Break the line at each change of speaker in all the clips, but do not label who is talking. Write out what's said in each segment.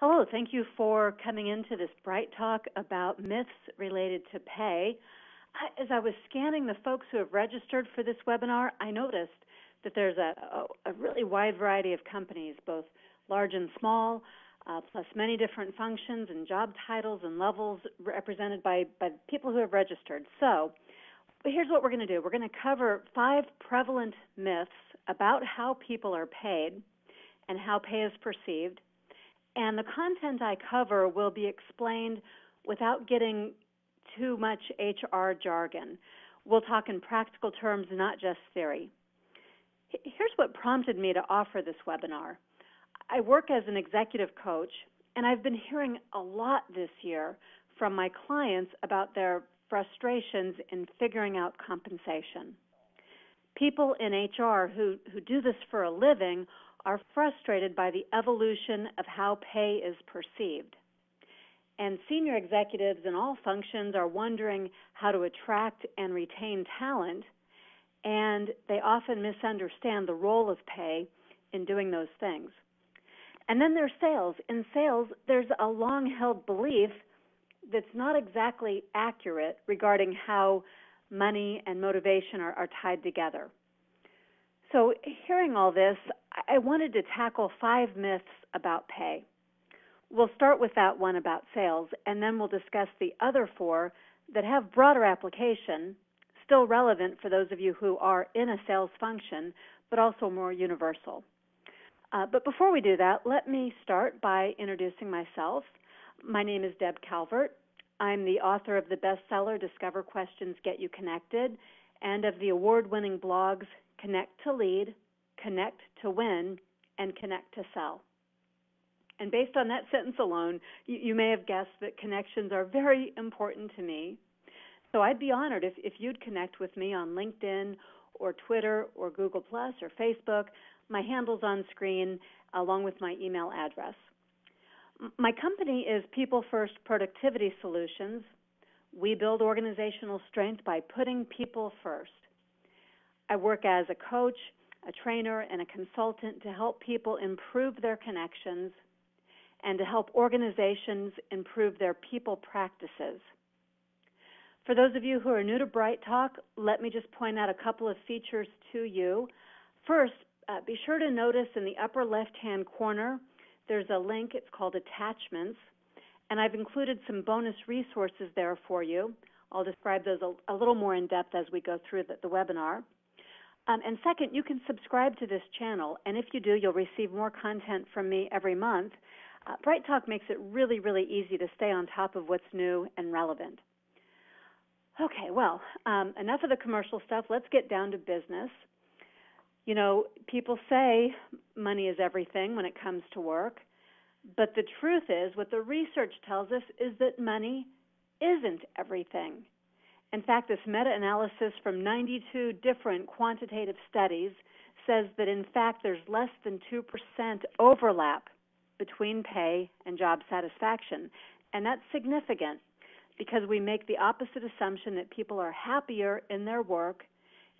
Hello, thank you for coming into this Bright Talk about myths related to pay. As I was scanning the folks who have registered for this webinar, I noticed that there's a really wide variety of companies, both large and small, plus many different functions and job titles and levels represented by people who have registered. So here's what we're going to do. We're going to cover 5 prevalent myths about how people are paid and how pay is perceived. And the content I cover will be explained without getting too much HR jargon. We'll talk in practical terms, not just theory. Here's what prompted me to offer this webinar. I work as an executive coach, and I've been hearing a lot this year from my clients about their frustrations in figuring out compensation. People in HR who do this for a living are frustrated by the evolution of how pay is perceived. And senior executives in all functions are wondering how to attract and retain talent, and they often misunderstand the role of pay in doing those things. And then there's sales. In sales, there's a long-held belief that's not exactly accurate regarding how money and motivation are tied together. So hearing all this, I wanted to tackle 5 myths about pay. We'll start with that one about sales, and then we'll discuss the other 4 that have broader application, still relevant for those of you who are in a sales function, but also more universal. But before we do that, let me start by introducing myself. My name is Deb Calvert. I'm the author of the bestseller, Discover Questions Get You Connected, and of the award-winning blogs, Connect to Lead, Connect to Win, and Connect to Sell. And based on that sentence alone, you may have guessed that connections are very important to me. So I'd be honored if you'd connect with me on LinkedIn or Twitter or Google Plus or Facebook. My handle's on screen along with my email address. My company is People First Productivity Solutions. We build organizational strength by putting people first. I work as a coach, a trainer, and a consultant to help people improve their connections and to help organizations improve their people practices. For those of you who are new to Bright Talk, let me just point out a couple of features to you. First, be sure to notice in the upper left-hand corner, there's a link. It's called Attachments, and I've included some bonus resources there for you. I'll describe those a little more in depth as we go through the webinar. And second, you can subscribe to this channel, and if you do, you'll receive more content from me every month. Bright Talk makes it really, really easy to stay on top of what's new and relevant. Okay, well, enough of the commercial stuff. Let's get down to business. You know, people say money is everything when it comes to work, but the truth is, what the research tells us is that money isn't everything. In fact, this meta-analysis from 92 different quantitative studies says that, in fact, there's less than 2% overlap between pay and job satisfaction. And that's significant because we make the opposite assumption that people are happier in their work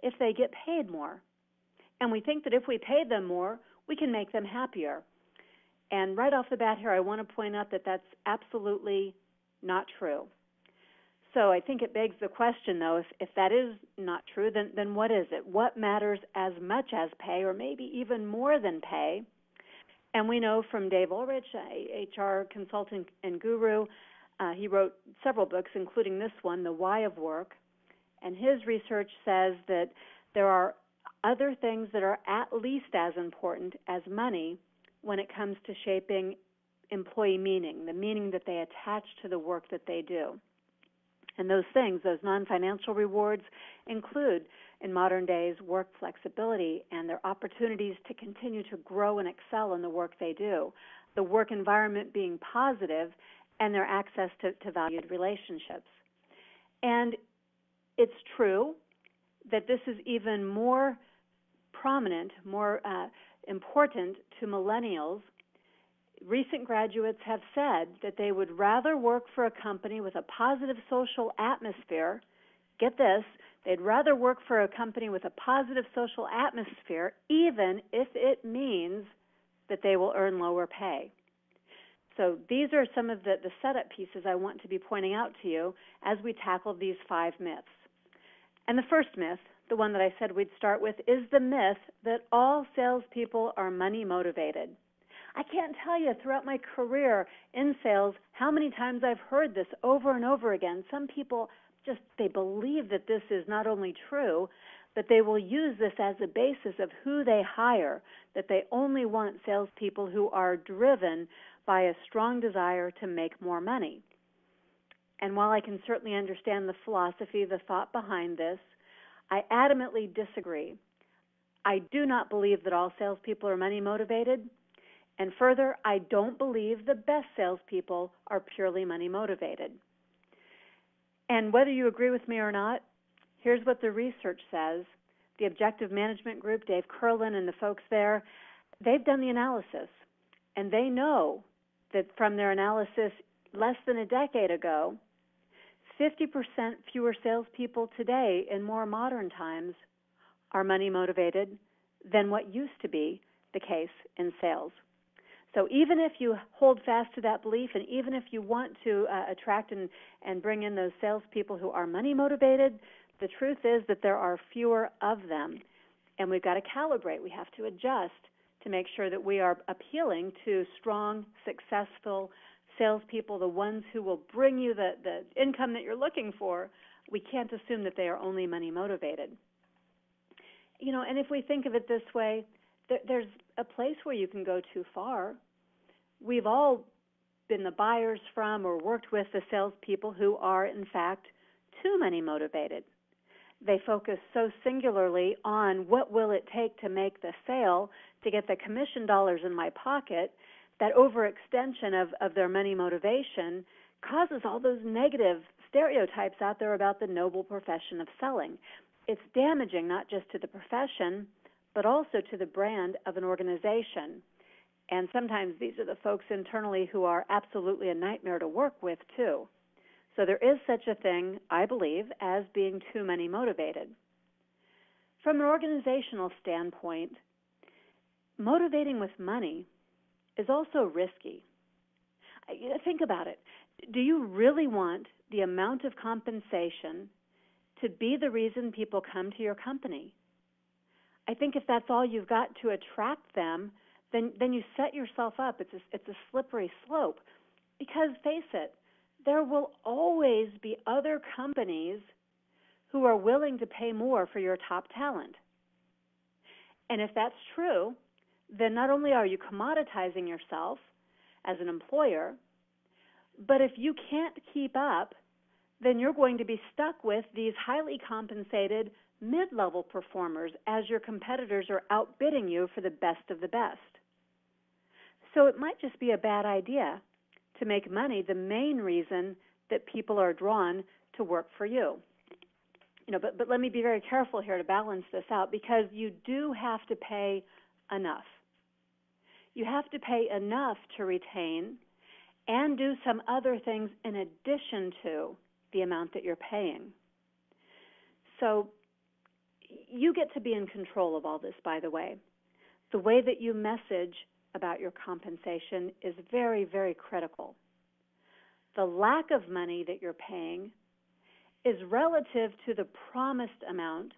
if they get paid more. And we think that if we pay them more, we can make them happier. And right off the bat here, I want to point out that that's absolutely not true. So I think it begs the question, though, if that is not true, then what is it? What matters as much as pay, or maybe even more than pay? And we know from Dave Ulrich, HR consultant and guru, he wrote several books, including this one, The Why of Work. And his research says that there are other things that are at least as important as money when it comes to shaping employee meaning, the meaning that they attach to the work that they do. And those things, those non-financial rewards, include, in modern days, work flexibility and their opportunities to continue to grow and excel in the work they do, the work environment being positive, and their access to valued relationships. And it's true that this is even more prominent, more important to millennials. Recent graduates have said that they would rather work for a company with a positive social atmosphere. Get this, they'd rather work for a company with a positive social atmosphere, even if it means that they will earn lower pay. So these are some of the setup pieces I want to be pointing out to you as we tackle these 5 myths. And the first myth, the one that I said we'd start with, is the myth that all salespeople are money motivated. I can't tell you throughout my career in sales how many times I've heard this over and over again. Some people they believe that this is not only true, but they will use this as a basis of who they hire, that they only want salespeople who are driven by a strong desire to make more money. And while I can certainly understand the philosophy, the thought behind this, I adamantly disagree. I do not believe that all salespeople are money motivated. And further, I don't believe the best salespeople are purely money motivated. And whether you agree with me or not, here's what the research says. The Objective Management Group, Dave Curlin and the folks there, they've done the analysis. And they know that from their analysis less than a decade ago, 50% fewer salespeople today in more modern times are money motivated than what used to be the case in sales. So even if you hold fast to that belief, and even if you want to attract and bring in those salespeople who are money motivated, the truth is that there are fewer of them, and we've got to calibrate. We have to adjust to make sure that we are appealing to strong, successful salespeople, the ones who will bring you the income that you're looking for. We can't assume that they are only money motivated. You know, and if we think of it this way, there's a place where you can go too far. We've all been the buyers from or worked with the salespeople who are, in fact, too money motivated. They focus so singularly on what will it take to make the sale, to get the commission dollars in my pocket, that overextension of their money motivation causes all those negative stereotypes out there about the noble profession of selling. It's damaging not just to the profession, but also to the brand of an organization. And sometimes these are the folks internally who are absolutely a nightmare to work with, too. So there is such a thing, I believe, as being too money motivated. From an organizational standpoint, motivating with money is also risky. Think about it. Do you really want the amount of compensation to be the reason people come to your company? I think if that's all you've got to attract them, then you set yourself up. It's a slippery slope. Because face it, there will always be other companies who are willing to pay more for your top talent. And if that's true, then not only are you commoditizing yourself as an employer, but if you can't keep up, then you're going to be stuck with these highly compensated mid-level performers as your competitors are outbidding you for the best of the best. So it might just be a bad idea to make money the main reason that people are drawn to work for you. You know, but let me be very careful here to balance this out, because you do have to pay enough. You have to pay enough to retain and do some other things in addition to the amount that you're paying. So you get to be in control of all this, by the way. The way that you message about your compensation is very, very critical. The lack of money that you're paying is relative to the promised amount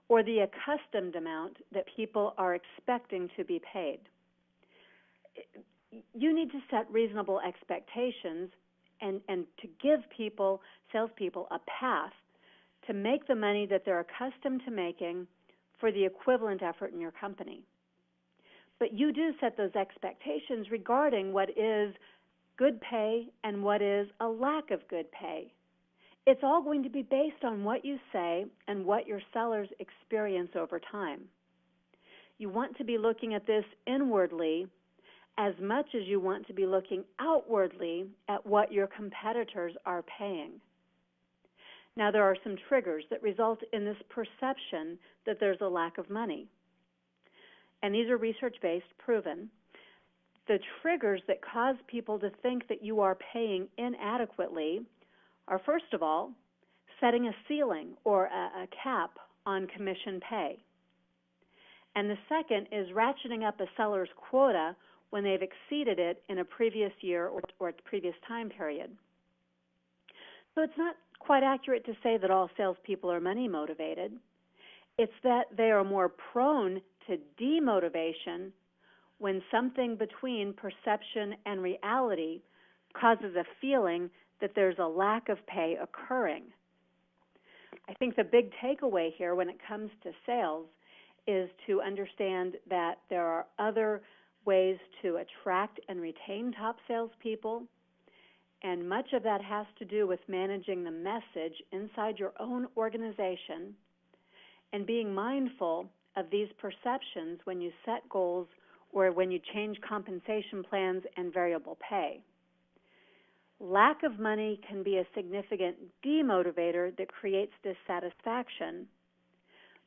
or the accustomed amount that people are expecting to be paid. You need to set reasonable expectations and to give people, salespeople, a path to make the money that they're accustomed to making for the equivalent effort in your company. But you do set those expectations regarding what is good pay and what is a lack of good pay. It's all going to be based on what you say and what your sellers experience over time. You want to be looking at this inwardly as much as you want to be looking outwardly at what your competitors are paying. Now, there are some triggers that result in this perception that there's a lack of money. And these are research-based, proven. The triggers that cause people to think that you are paying inadequately are, first of all, setting a ceiling or a cap on commission pay. And the second is ratcheting up a seller's quota when they've exceeded it in a previous year or previous time period. So it's not quite accurate to say that all salespeople are money motivated. It's that they are more prone to demotivation when something between perception and reality causes a feeling that there's a lack of pay occurring. I think the big takeaway here when it comes to sales is to understand that there are other ways to attract and retain top salespeople, and much of that has to do with managing the message inside your own organization and being mindful of these perceptions when you set goals or when you change compensation plans and variable pay. Lack of money can be a significant demotivator that creates dissatisfaction,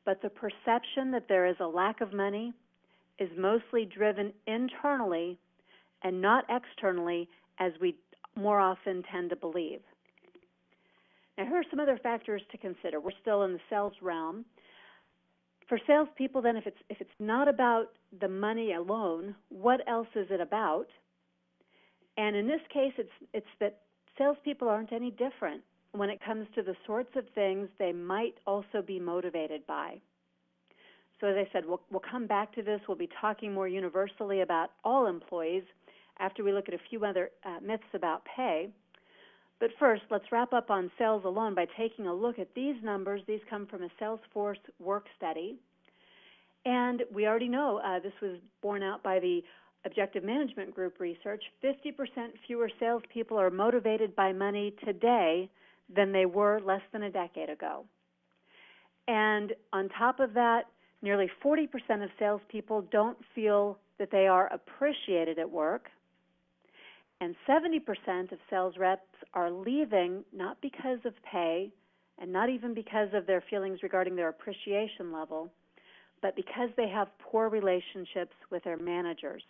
but the perception that there is a lack of money is mostly driven internally and not externally, as we more often tend to believe. Now, here are some other factors to consider. We're still in the sales realm. For salespeople, then, if it's not about the money alone, what else is it about? And in this case, it's that salespeople aren't any different when it comes to the sorts of things they might also be motivated by. So as I said, we'll come back to this. We'll be talking more universally about all employees after we look at a few other myths about pay. But first, let's wrap up on sales alone by taking a look at these numbers. These come from a Salesforce work study. And we already know this was borne out by the Objective Management Group research. 50% fewer salespeople are motivated by money today than they were less than a decade ago. And on top of that, nearly 40% of salespeople don't feel that they are appreciated at work. And 70% of sales reps are leaving not because of pay and not even because of their feelings regarding their appreciation level, but because they have poor relationships with their managers.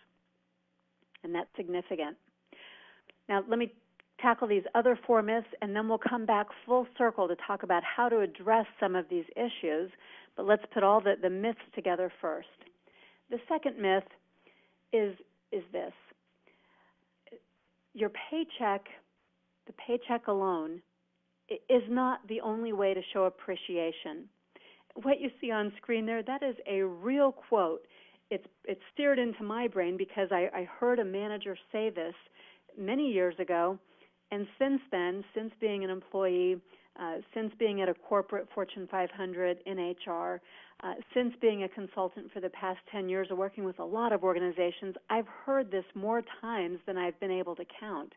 And that's significant. Now, let me tackle these other four myths, and then we'll come back full circle to talk about how to address some of these issues. But let's put all the myths together first. The second myth is this. Your paycheck, the paycheck alone, is not the only way to show appreciation. What you see on screen there, that is a real quote. It's seared into my brain because I heard a manager say this many years ago, and since then, since being an employee, since being at a corporate Fortune 500 in HR, since being a consultant for the past 10 years or working with a lot of organizations, I've heard this more times than I've been able to count.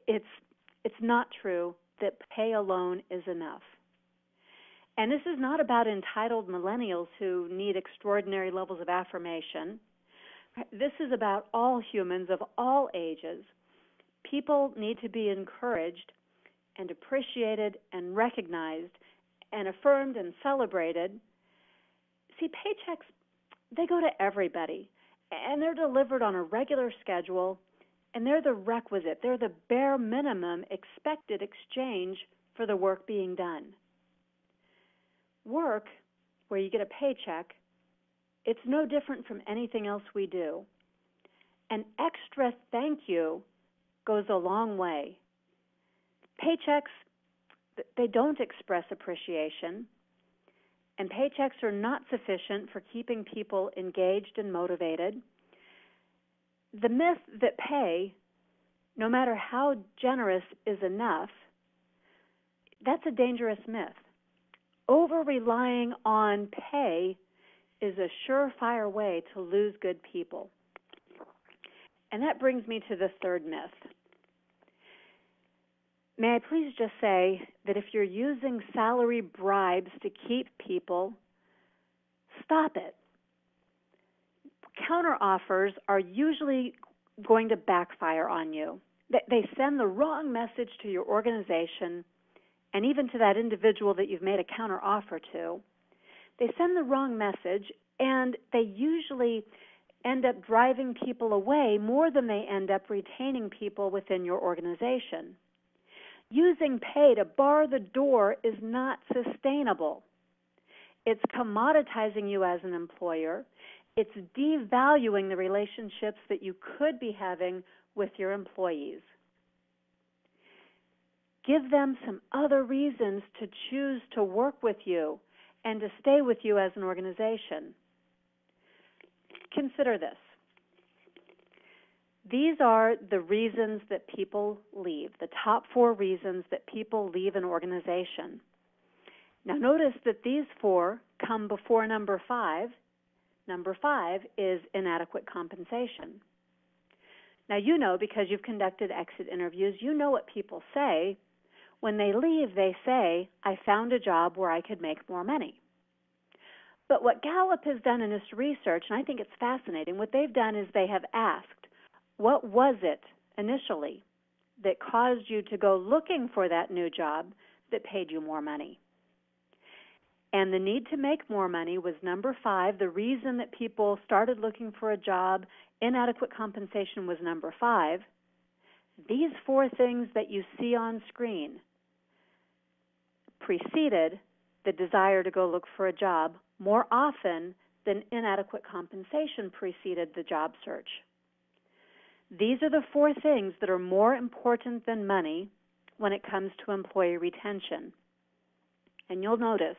It's not true that pay alone is enough. And this is not about entitled millennials who need extraordinary levels of affirmation. This is about all humans of all ages. People need to be encouraged and appreciated and recognized and affirmed and celebrated. See, paychecks, they go to everybody, and they're delivered on a regular schedule, and they're the requisite, they're the bare minimum expected exchange for the work being done. Work, where you get a paycheck, it's no different from anything else we do. An extra thank you goes a long way. Paychecks, they don't express appreciation, and paychecks are not sufficient for keeping people engaged and motivated. The myth that pay, no matter how generous, is enough, that's a dangerous myth. Over-relying on pay is a surefire way to lose good people. And that brings me to the third myth. May I please just say that if you're using salary bribes to keep people, stop it. Counteroffers are usually going to backfire on you. They send the wrong message to your organization and even to that individual that you've made a counteroffer to. They send the wrong message, and they usually end up driving people away more than they end up retaining people within your organization. Using pay to bar the door is not sustainable. It's commoditizing you as an employer, It's devaluing the relationships that you could be having with your employees. Give them some other reasons to choose to work with you and to stay with you as an organization. Consider this. These are the reasons that people leave, the top 4 reasons that people leave an organization. Now notice that these 4 come before number 5. Number 5 is inadequate compensation. Now you know, because you've conducted exit interviews, you know what people say. When they leave, they say, I found a job where I could make more money. But what Gallup has done in this research, and I think it's fascinating, what they've done is they have asked, what was it initially that caused you to go looking for that new job that paid you more money? And the need to make more money was number 5. The reason that people started looking for a job, inadequate compensation, was number 5. These 4 things that you see on screen preceded the desire to go look for a job more often than inadequate compensation preceded the job search. These are the 4 things that are more important than money when it comes to employee retention. And you'll notice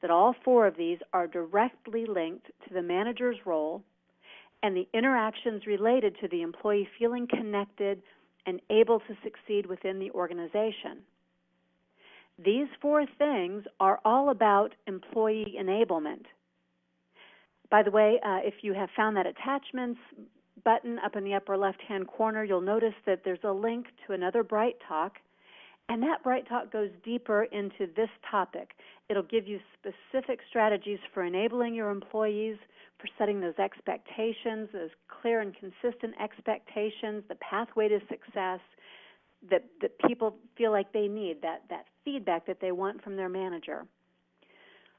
that all 4 of these are directly linked to the manager's role and the interactions related to the employee feeling connected and able to succeed within the organization. These 4 things are all about employee enablement. By the way, if you have found that attachments button up in the upper left-hand corner, you'll notice that there's a link to another Bright Talk, and that Bright Talk goes deeper into this topic. It'll give you specific strategies for enabling your employees, for setting those expectations, those clear and consistent expectations, the pathway to success that people feel like they need, that feedback that they want from their manager.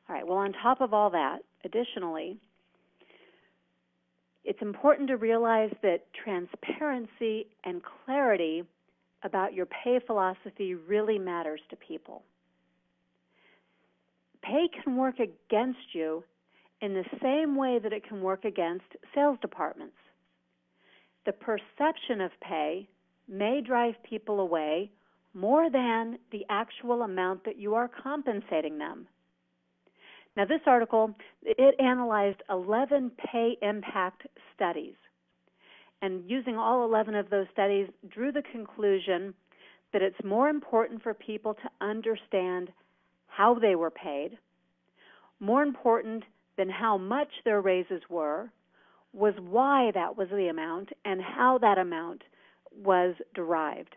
All right, well, on top of all that, additionally, it's important to realize that transparency and clarity about your pay philosophy really matters to people. Pay can work against you in the same way that it can work against sales departments. The perception of pay may drive people away more than the actual amount that you are compensating them. Now, this article, it analyzed 11 pay impact studies, and using all 11 of those studies, drew the conclusion that it's more important for people to understand how they were paid. More important than how much their raises were was why that was the amount and how that amount was derived.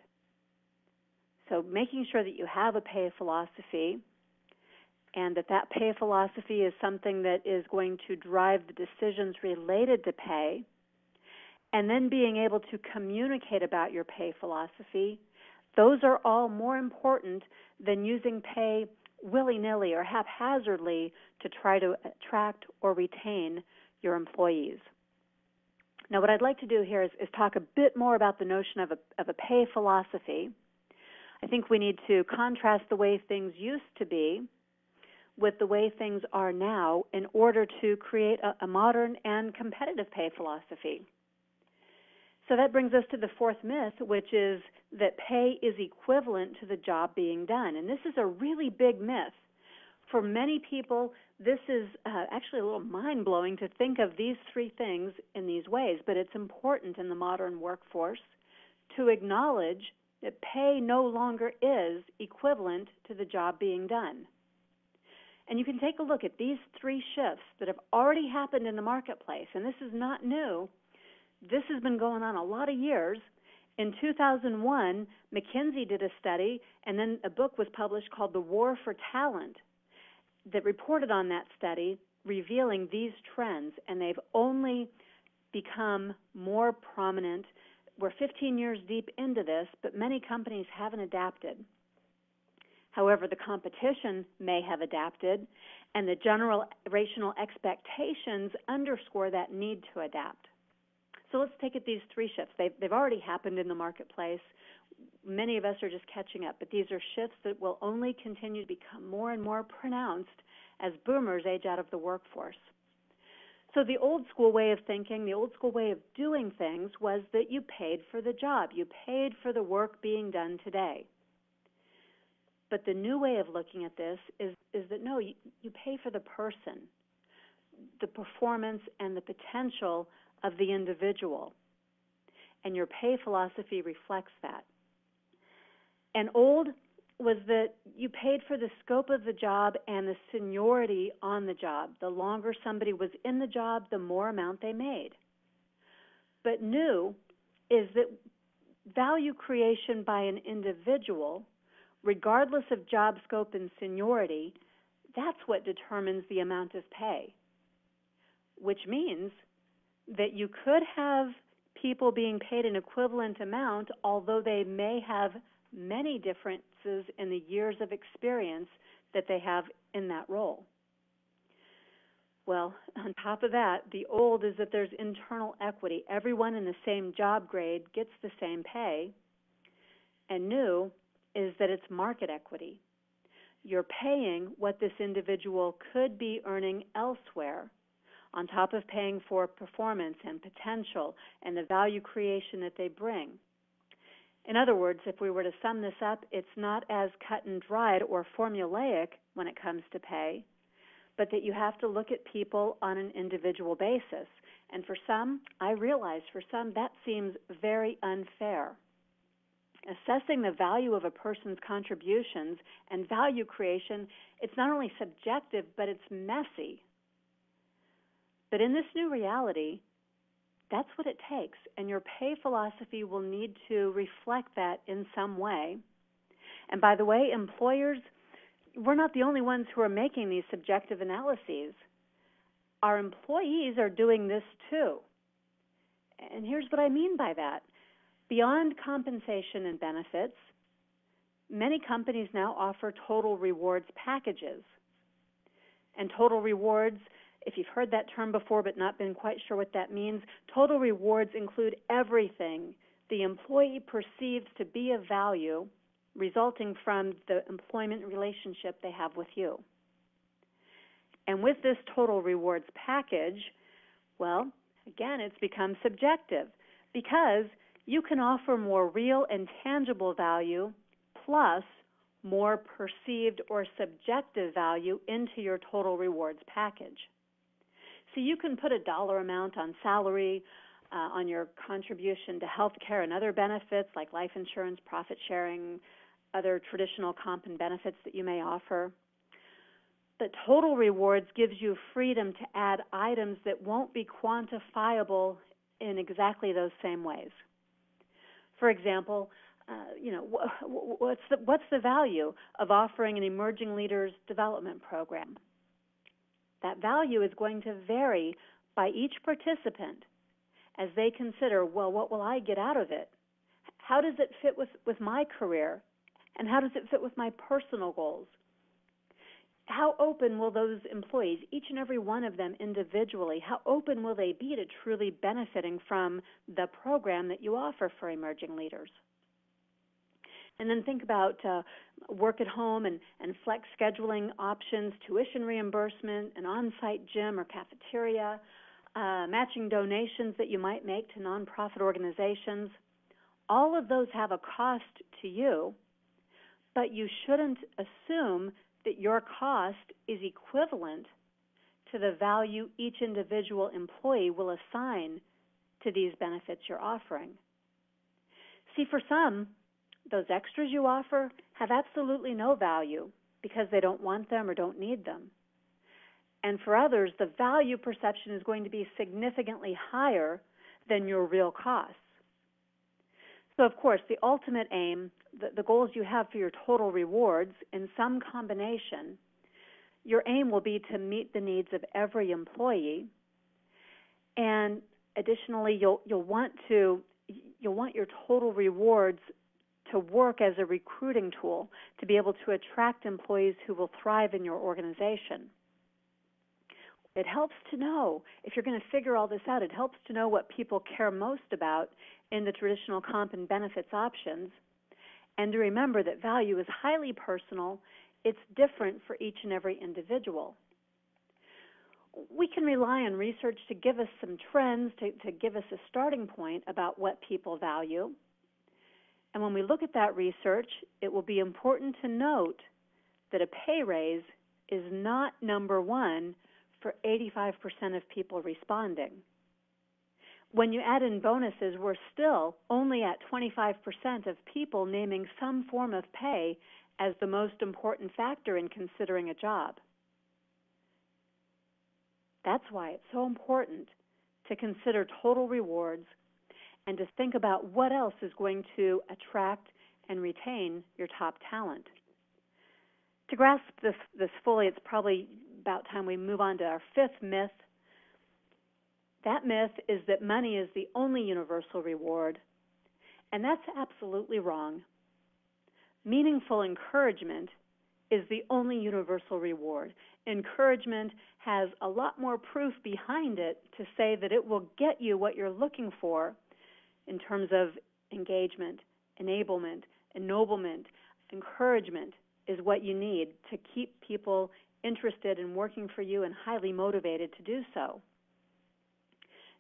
So making sure that you have a pay philosophy and that pay philosophy is something that is going to drive the decisions related to pay, and then being able to communicate about your pay philosophy, those are all more important than using pay willy-nilly or haphazardly to try to attract or retain your employees. Now, what I'd like to do here is talk a bit more about the notion of a pay philosophy. I think we need to contrast the way things used to be with the way things are now in order to create a modern and competitive pay philosophy. So that brings us to the 4th myth, which is that pay is equivalent to the job being done. And this is a really big myth. For many people, this is actually a little mind-blowing to think of these 3 things in these ways, but it's important in the modern workforce to acknowledge that pay no longer is equivalent to the job being done. And you can take a look at these 3 shifts that have already happened in the marketplace, and this is not new. This has been going on a lot of years. In 2001, McKinsey did a study, and then a book was published called The War for Talent that reported on that study, revealing these trends, and they've only become more prominent. We're 15 years deep into this, but many companies haven't adapted. However, the competition may have adapted, and the generational expectations underscore that need to adapt. So let's take it these 3 shifts. They've already happened in the marketplace. Many of us are just catching up, but these are shifts that will only continue to become more and more pronounced as boomers age out of the workforce. So the old school way of thinking, the old school way of doing things was that you paid for the job. You paid for the work being done today. But the new way of looking at this is that no, you pay for the person, the performance and the potential of the individual. And your pay philosophy reflects that. And old was that you paid for the scope of the job and the seniority on the job. The longer somebody was in the job, the more amount they made. But new is that value creation by an individual, regardless of job scope and seniority, that's what determines the amount of pay, which means that you could have people being paid an equivalent amount, although they may have many differences in the years of experience that they have in that role. Well, on top of that, the old is that there's internal equity. Everyone in the same job grade gets the same pay. And new is that it's market equity. You're paying what this individual could be earning elsewhere, on top of paying for performance and potential and the value creation that they bring. In other words, if we were to sum this up, it's not as cut and dried or formulaic when it comes to pay, but that you have to look at people on an individual basis. And for some, I realize for some that seems very unfair. Assessing the value of a person's contributions and value creation, it's not only subjective, but it's messy. But in this new reality, that's what it takes, and your pay philosophy will need to reflect that in some way. And by the way, employers, we're not the only ones who are making these subjective analyses. Our employees are doing this too. And here's what I mean by that. Beyond compensation and benefits, many companies now offer total rewards packages. And total rewards, if you've heard that term before but not been quite sure what that means, total rewards include everything the employee perceives to be of value resulting from the employment relationship they have with you. And with this total rewards package, well, again, it's become subjective because you can offer more real and tangible value plus more perceived or subjective value into your total rewards package. So you can put a dollar amount on salary, on your contribution to health care and other benefits like life insurance, profit sharing, other traditional comp and benefits that you may offer. But total rewards gives you freedom to add items that won't be quantifiable in exactly those same ways. For example, what's the value of offering an emerging leaders development program? That value is going to vary by each participant as they consider, well, what will I get out of it? How does it fit with my career? And how does it fit with my personal goals? How open will those employees, each and every one of them individually, how open will they be to truly benefiting from the program that you offer for emerging leaders? And then think about work at home and flex scheduling options, tuition reimbursement, an on-site gym or cafeteria, matching donations that you might make to nonprofit organizations. All of those have a cost to you, but you shouldn't assume that your cost is equivalent to the value each individual employee will assign to these benefits you're offering. See, for some, those extras you offer have absolutely no value because they don't want them or don't need them. And for others, the value perception is going to be significantly higher than your real costs. So, of course, the ultimate aim, the goals you have for your total rewards, in some combination, your aim will be to meet the needs of every employee. And additionally, you'll want your total rewards to work as a recruiting tool to be able to attract employees who will thrive in your organization. It helps to know, if you're going to figure all this out, it helps to know what people care most about in the traditional comp and benefits options, and to remember that value is highly personal. It's different for each and every individual. we can rely on research to give us some trends, to give us a starting point about what people value. And when we look at that research, it will be important to note that a pay raise is not number one for 85% of people responding. When you add in bonuses, we're still only at 25% of people naming some form of pay as the most important factor in considering a job. That's why it's so important to consider total rewards and to think about what else is going to attract and retain your top talent. To grasp this fully, it's probably about time we move on to our fifth myth. That myth is that money is the only universal reward, and that's absolutely wrong. Meaningful encouragement is the only universal reward. Encouragement has a lot more proof behind it to say that it will get you what you're looking for in terms of engagement, enablement, ennoblement. Encouragement is what you need to keep people interested in working for you and highly motivated to do so.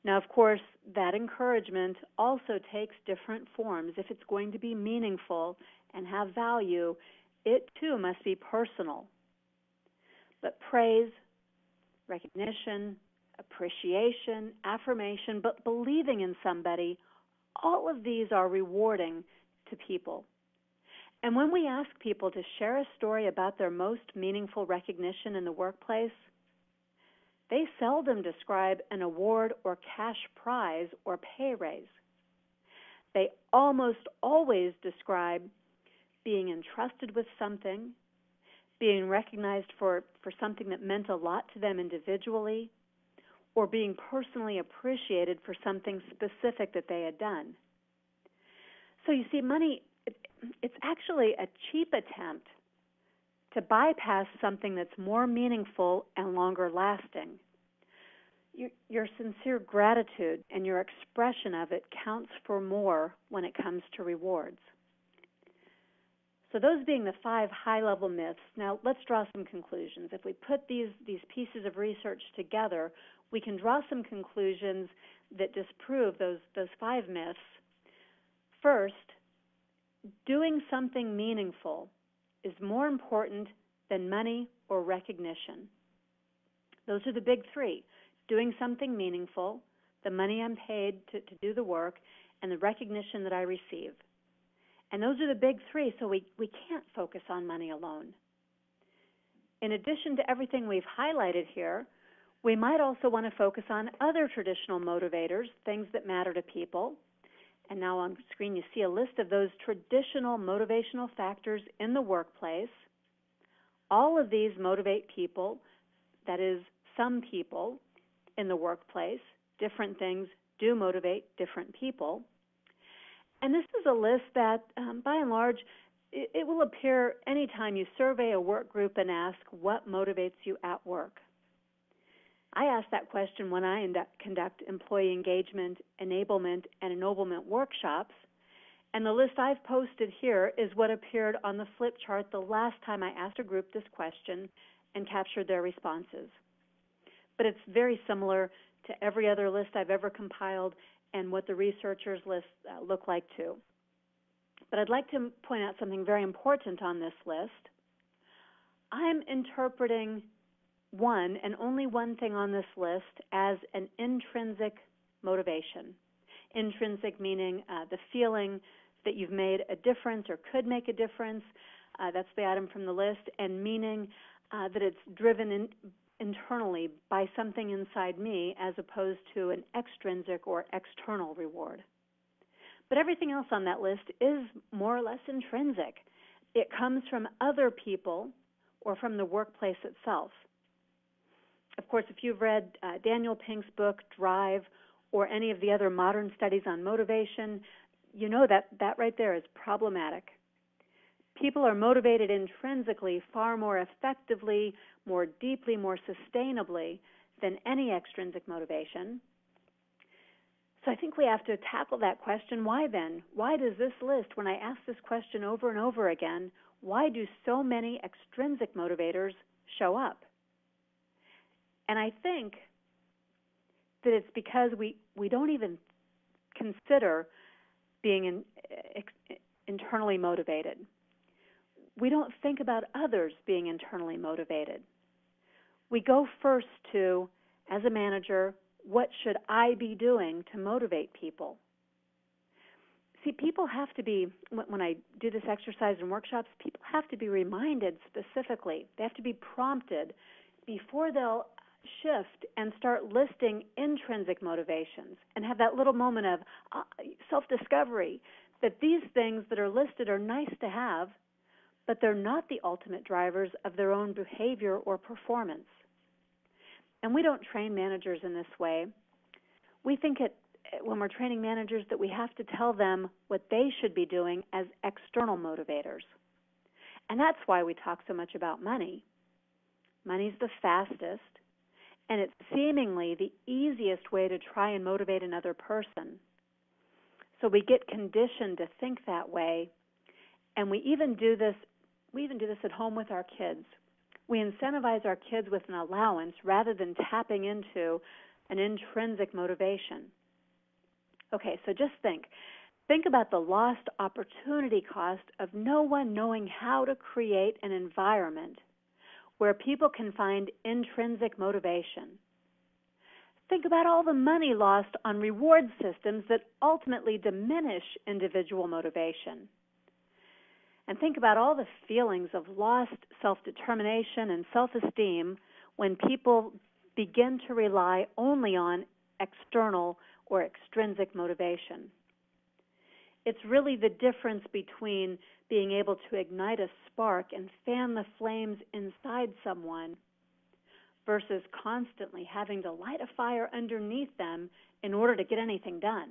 Now, of course, that encouragement also takes different forms. If it's going to be meaningful and have value, it too must be personal. But praise, recognition, appreciation, affirmation, but believing in somebody, all of these are rewarding to people. And when we ask people to share a story about their most meaningful recognition in the workplace, they seldom describe an award or cash prize or pay raise. They almost always describe being entrusted with something, being recognized for something that meant a lot to them individually, or being personally appreciated for something specific that they had done. So you see, money, it's actually a cheap attempt to bypass something that's more meaningful and longer lasting. Your sincere gratitude and your expression of it counts for more when it comes to rewards. So those being the 5 high-level myths, now let's draw some conclusions. If we put these pieces of research together, we can draw some conclusions that disprove those 5 myths. First, doing something meaningful is more important than money or recognition. Those are the big 3. Doing something meaningful, the money I'm paid to do the work, and the recognition that I receive. And those are the big 3, so we can't focus on money alone. In addition to everything we've highlighted here, we might also want to focus on other traditional motivators, things that matter to people. And now on screen you see a list of those traditional motivational factors in the workplace. All of these motivate people, that is, some people in the workplace. Different things do motivate different people. And this is a list that, by and large, it will appear anytime you survey a work group and ask what motivates you at work. I ask that question when I conduct employee engagement, enablement, and ennoblement workshops, and the list I've posted here is what appeared on the flip chart the last time I asked a group this question and captured their responses. But it's very similar to every other list I've ever compiled and what the researchers' lists look like too. But I'd like to point out something very important on this list. I'm interpreting one and only one thing on this list as an intrinsic motivation. Intrinsic meaning the feeling that you've made a difference or could make a difference. That's the item from the list. And meaning that it's driven internally by something inside me as opposed to an extrinsic or external reward. But everything else on that list is more or less intrinsic. It comes from other people or from the workplace itself. Of course, if you've read Daniel Pink's book, Drive, or any of the other modern studies on motivation, you know that right there is problematic. People are motivated intrinsically far more effectively, more deeply, more sustainably than any extrinsic motivation. So I think we have to tackle that question, why then? Why does this list, when I ask this question over and over again, why do so many extrinsic motivators show up? And I think that it's because we don't even consider being internally motivated. We don't think about others being internally motivated. We go first to, as a manager, what should I be doing to motivate people? See, people have to be, when I do this exercise in workshops, people have to be reminded specifically. They have to be prompted before they'll shift and start listing intrinsic motivations and have that little moment of self-discovery that these things that are listed are nice to have, but they're not the ultimate drivers of their own behavior or performance. And we don't train managers in this way. We think when we're training managers that we have to tell them what they should be doing as external motivators. And that's why we talk so much about money. Money's the fastest, and it's seemingly the easiest way to try and motivate another person. So we get conditioned to think that way, and we even do this at home with our kids. We incentivize our kids with an allowance rather than tapping into an intrinsic motivation. Okay, so just think about the lost opportunity cost of no one knowing how to create an environment where people can find intrinsic motivation. Think about all the money lost on reward systems that ultimately diminish individual motivation. And think about all the feelings of lost self-determination and self-esteem when people begin to rely only on external or extrinsic motivation. It's really the difference between being able to ignite a spark and fan the flames inside someone versus constantly having to light a fire underneath them in order to get anything done.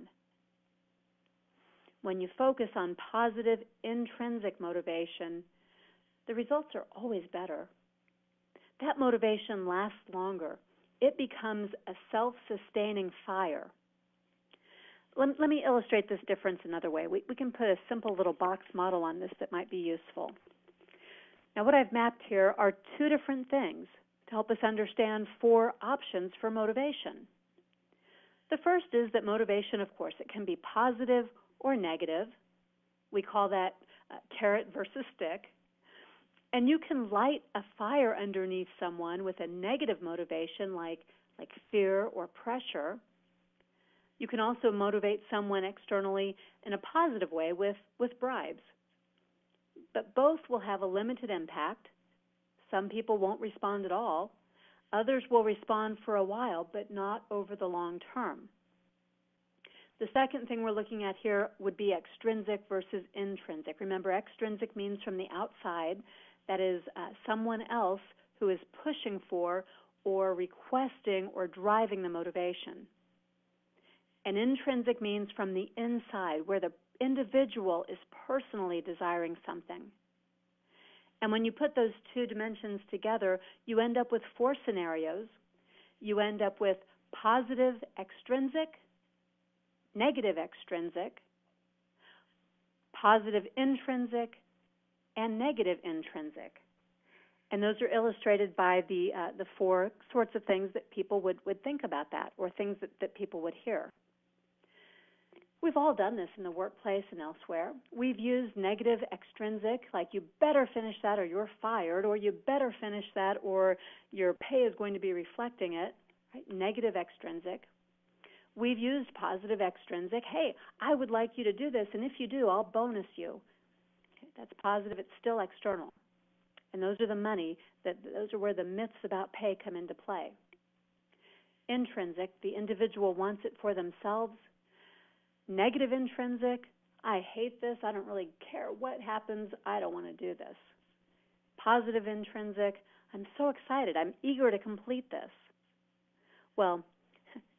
When you focus on positive intrinsic motivation, the results are always better. That motivation lasts longer. It becomes a self-sustaining fire. Let me illustrate this difference another way. We can put a simple little box model on this that might be useful. Now, what I've mapped here are two different things to help us understand four options for motivation. The first is that motivation, of course, it can be positive or negative. We call that carrot versus stick. And you can light a fire underneath someone with a negative motivation like fear or pressure. You can also motivate someone externally in a positive way with bribes. But both will have a limited impact. Some people won't respond at all. Others will respond for a while, but not over the long term. The second thing we're looking at here would be extrinsic versus intrinsic. Remember, extrinsic means from the outside. That is someone else who is pushing for or requesting or driving the motivation. And intrinsic means from the inside, where the individual is personally desiring something. And when you put those two dimensions together, you end up with four scenarios. You end up with positive extrinsic, negative extrinsic, positive intrinsic, and negative intrinsic. And those are illustrated by the four sorts of things that people would think about that, or things that people would hear. We've all done this in the workplace and elsewhere. We've used negative extrinsic, like you better finish that or you're fired, or you better finish that or your pay is going to be reflecting it, right? Negative extrinsic. We've used positive extrinsic. Hey, I would like you to do this, and if you do, I'll bonus you. Okay, that's positive. It's still external. And those are those are where the myths about pay come into play. Intrinsic, the individual wants it for themselves. Negative intrinsic, I hate this, I don't really care what happens, I don't want to do this. Positive intrinsic, I'm so excited, I'm eager to complete this. Well,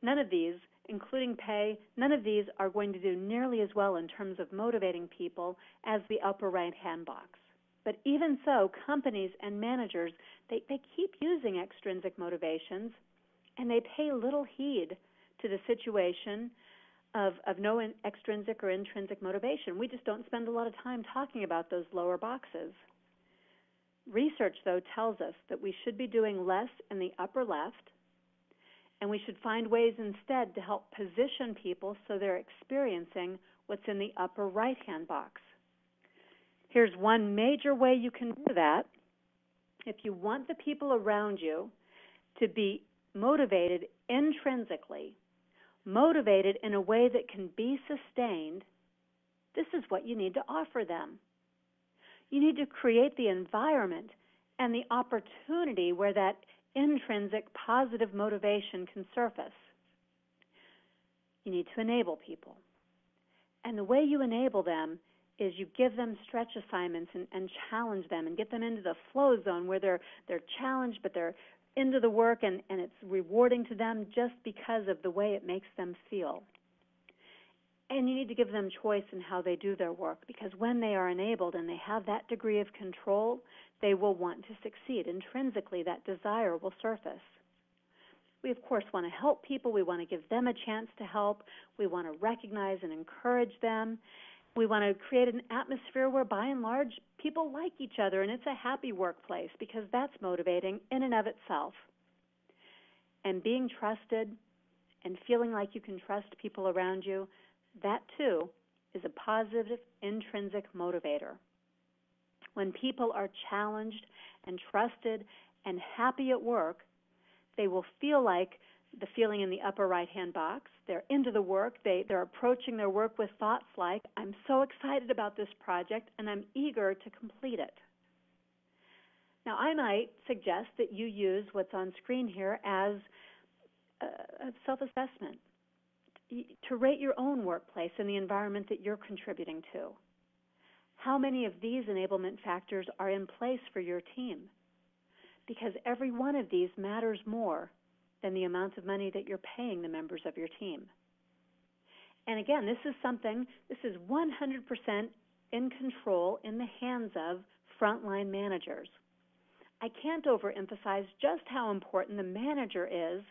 none of these, including pay, none of these are going to do nearly as well in terms of motivating people as the upper right-hand box. But even so, companies and managers, they keep using extrinsic motivations, and they pay little heed to the situation of no extrinsic or intrinsic motivation. We just don't spend a lot of time talking about those lower boxes. Research, though, tells us that we should be doing less in the upper left And we should find ways instead to help position people so they're experiencing what's in the upper right-hand box. Here's one major way you can do that. If you want the people around you to be motivated intrinsically, motivated in a way that can be sustained, this is what you need to offer them. You need to create the environment and the opportunity where that intrinsic positive motivation can surface. You need to enable people. And the way you enable them is you give them stretch assignments and challenge them and get them into the flow zone where they're challenged but they're into the work and it's rewarding to them just because of the way it makes them feel. And you need to give them choice in how they do their work, because when they are enabled and they have that degree of control, they will want to succeed. Intrinsically, that desire will surface. We, of course, want to help people. We want to give them a chance to help. We want to recognize and encourage them. We want to create an atmosphere where, by and large, people like each other, and it's a happy workplace, because that's motivating in and of itself. And being trusted and feeling like you can trust people around you, that, too, is a positive intrinsic motivator. When people are challenged and trusted and happy at work, they will feel like the feeling in the upper right-hand box. They're into the work. They're approaching their work with thoughts like, I'm so excited about this project, and I'm eager to complete it. Now, I might suggest that you use what's on screen here as a self-assessment to rate your own workplace and the environment that you're contributing to. How many of these enablement factors are in place for your team? Because every one of these matters more than the amount of money that you're paying the members of your team. And again, this is 100% in control in the hands of frontline managers. I can't overemphasize just how important the manager is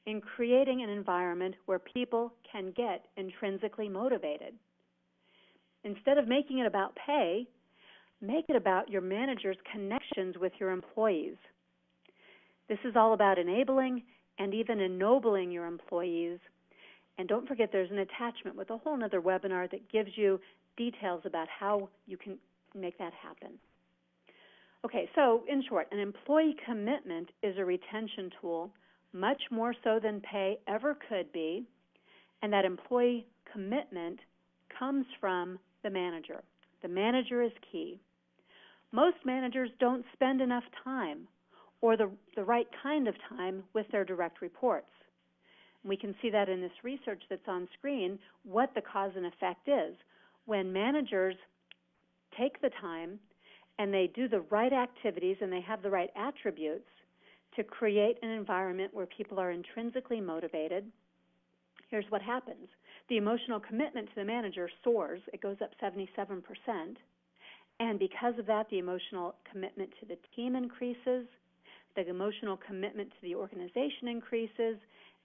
in creating an environment where people can get intrinsically motivated. Instead of making it about pay, make it about your manager's connections with your employees. This is all about enabling and even ennobling your employees. And don't forget, there's an attachment with a whole other webinar that gives you details about how you can make that happen. Okay, so in short, an employee commitment is a retention tool, much more so than pay ever could be, and that employee commitment comes from the manager. The manager is key. Most managers don't spend enough time or the right kind of time with their direct reports. And we can see that in this research that's on screen, what the cause and effect is. When managers take the time and they do the right activities and they have the right attributes to create an environment where people are intrinsically motivated, here's what happens. The emotional commitment to the manager soars. It goes up 77%. And because of that, the emotional commitment to the team increases, the emotional commitment to the organization increases,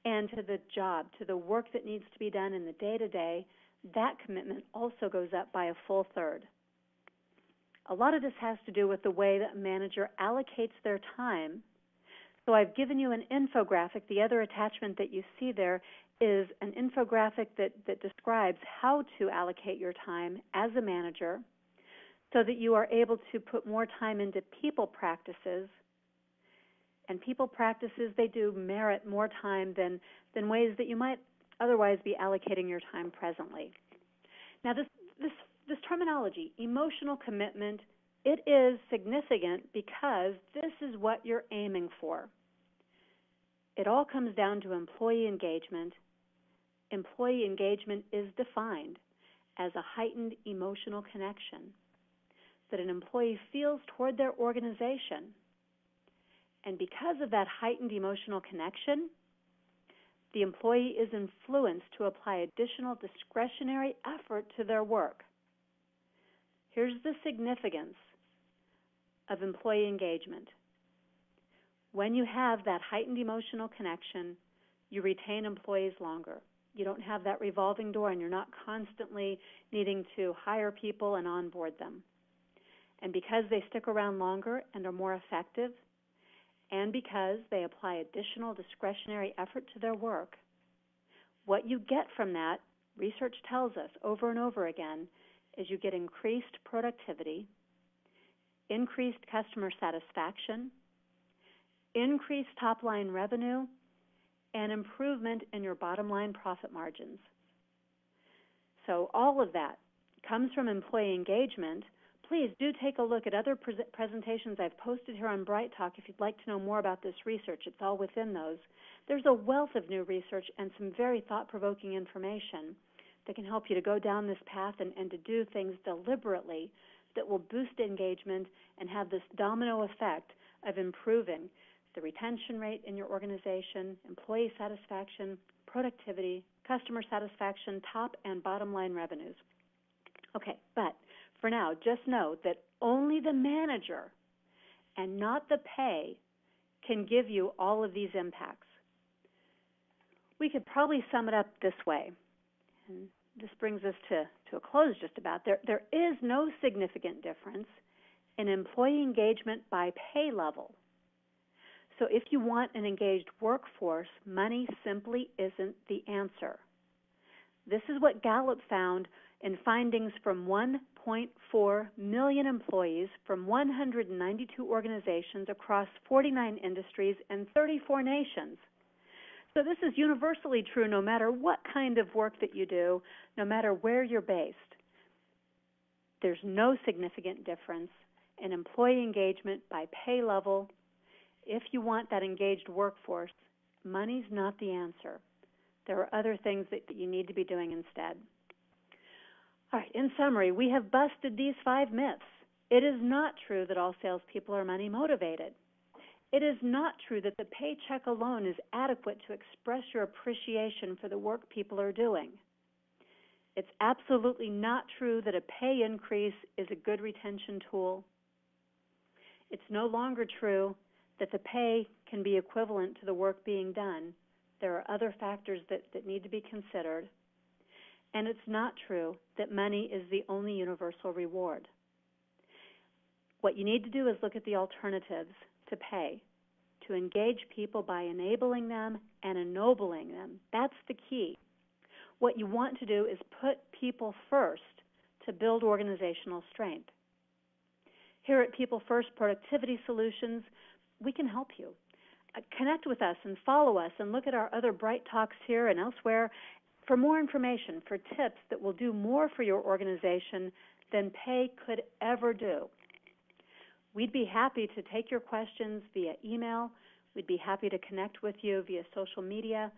and to the job, to the work that needs to be done in the day-to-day, that commitment also goes up by a full third. A lot of this has to do with the way that a manager allocates their time. So I've given you an infographic. The other attachment that you see there is an infographic that describes how to allocate your time as a manager so that you are able to put more time into people practices. And people practices, they do merit more time than ways that you might otherwise be allocating your time presently. Now, this terminology, emotional commitment, it is significant because this is what you're aiming for. It all comes down to employee engagement. Employee engagement is defined as a heightened emotional connection that an employee feels toward their organization. And because of that heightened emotional connection, the employee is influenced to apply additional discretionary effort to their work. Here's the significance of employee engagement. When you have that heightened emotional connection, you retain employees longer. You don't have that revolving door, and you're not constantly needing to hire people and onboard them. And because they stick around longer and are more effective, and because they apply additional discretionary effort to their work. What you get from that, research tells us over and over again, is you get increased productivity, increased customer satisfaction, increased top-line revenue, and improvement in your bottom-line profit margins. So all of that comes from employee engagement. Please do take a look at other presentations I've posted here on Bright Talk if you'd like to know more about this research. It's all within those. There's a wealth of new research and some very thought-provoking information that can help you to go down this path and to do things deliberately that will boost engagement and have this domino effect of improving the retention rate in your organization, employee satisfaction, productivity, customer satisfaction, top and bottom line revenues. Okay, but for now, just know that only the manager and not the pay can give you all of these impacts. We could probably sum it up this way, and this brings us to a close just about. There is no significant difference in employee engagement by pay level. So if you want an engaged workforce, money simply isn't the answer. This is what Gallup found in findings from 1.4 million employees from 192 organizations across 49 industries and 34 nations. So this is universally true no matter what kind of work that you do, no matter where you're based. There's no significant difference in employee engagement by pay level. If you want that engaged workforce, money's not the answer. There are other things that you need to be doing instead. All right, in summary, we have busted these 5 myths. It is not true that all salespeople are money motivated. It is not true that the paycheck alone is adequate to express your appreciation for the work people are doing. It's absolutely not true that a pay increase is a good retention tool. It's no longer true that the pay can be equivalent to the work being done. There are other factors that need to be considered. And it's not true that money is the only universal reward. What you need to do is look at the alternatives to pay, to engage people by enabling them and ennobling them. That's the key. What you want to do is put people first to build organizational strength. Here at People First Productivity Solutions, we can help you. Connect with us and follow us and look at our other Bright Talks here and elsewhere for more information, for tips that will do more for your organization than pay could ever do. We'd be happy to take your questions via email. We'd be happy to connect with you via social media.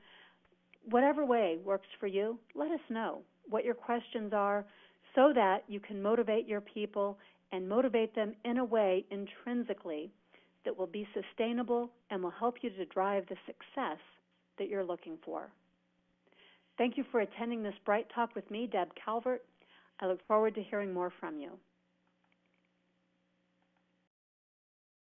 Whatever way works for you, let us know what your questions are so that you can motivate your people and motivate them in a way intrinsically that will be sustainable and will help you to drive the success that you're looking for. Thank you for attending this Bright Talk with me, Deb Calvert. I look forward to hearing more from you.